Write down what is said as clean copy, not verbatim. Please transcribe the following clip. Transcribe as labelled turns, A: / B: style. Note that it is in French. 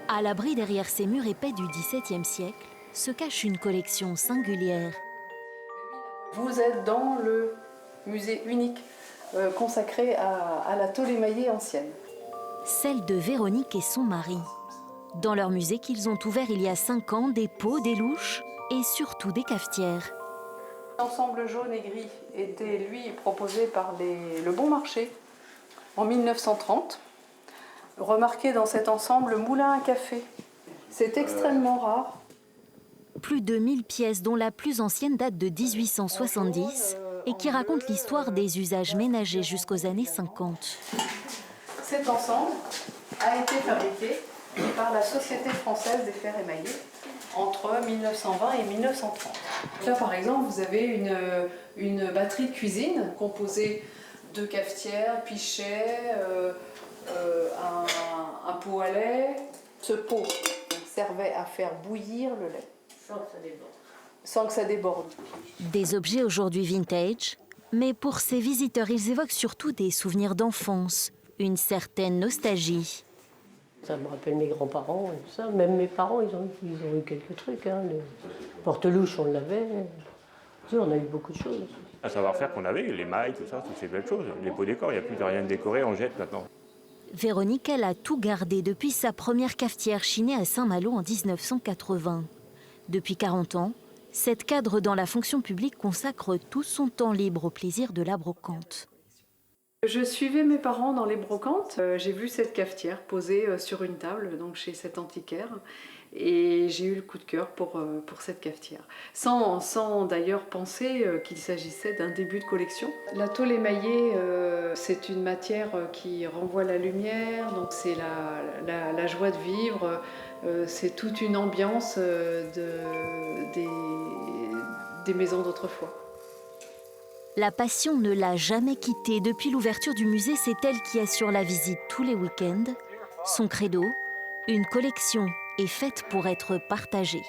A: À l'abri derrière ces murs épais du XVIIe siècle se cache une collection singulière.
B: Vous êtes dans le musée unique consacré à la tôle émaillée ancienne.
A: Celle de Véronique et son mari. Dans leur musée qu'ils ont ouvert il y a 5 ans, des pots, des louches et surtout des cafetières.
B: L'ensemble jaune et gris était, lui, proposé par le Bon Marché en 1930. Remarquez dans cet ensemble moulin à café. C'est extrêmement rare.
A: Plus de 1000 pièces dont la plus ancienne date de 1870 et qui raconte l'histoire des usages ménagers jusqu'aux années 50.
B: Cet ensemble a été fabriqué par la Société française des fers émaillés entre 1920 et 1930. Là, par exemple, vous avez une batterie de cuisine composée de cafetières, pichets, un pot à lait. Ce pot servait à faire bouillir le lait. Sans que ça déborde.
A: Des objets aujourd'hui vintage, mais pour ces visiteurs, ils évoquent surtout des souvenirs d'enfance, une certaine nostalgie.
C: Ça me rappelle mes grands-parents et tout ça. Même mes parents, ils ont eu quelques trucs. Hein. Le porte-louche, on l'avait. On a eu beaucoup de choses.
D: Un savoir-faire qu'on avait, les mailles, tout ça, toutes ces belles choses. Les pots décor, il n'y a plus de rien de décoré, on jette maintenant.
A: Véronique, elle a tout gardé depuis sa première cafetière chinée à Saint-Malo en 1980. Depuis 40 ans, cette cadre dans la fonction publique consacre tout son temps libre au plaisir de la brocante.
B: Je suivais mes parents dans les brocantes. J'ai vu cette cafetière posée sur une table donc chez cet antiquaire et j'ai eu le coup de cœur pour cette cafetière. Sans d'ailleurs penser qu'il s'agissait d'un début de collection. La tôle émaillée, c'est une matière qui renvoie la lumière, donc c'est la joie de vivre, c'est toute une ambiance des maisons d'autrefois.
A: La passion ne l'a jamais quittée. Depuis l'ouverture du musée, c'est elle qui assure la visite tous les week-ends. Son credo, une collection est faite pour être partagée.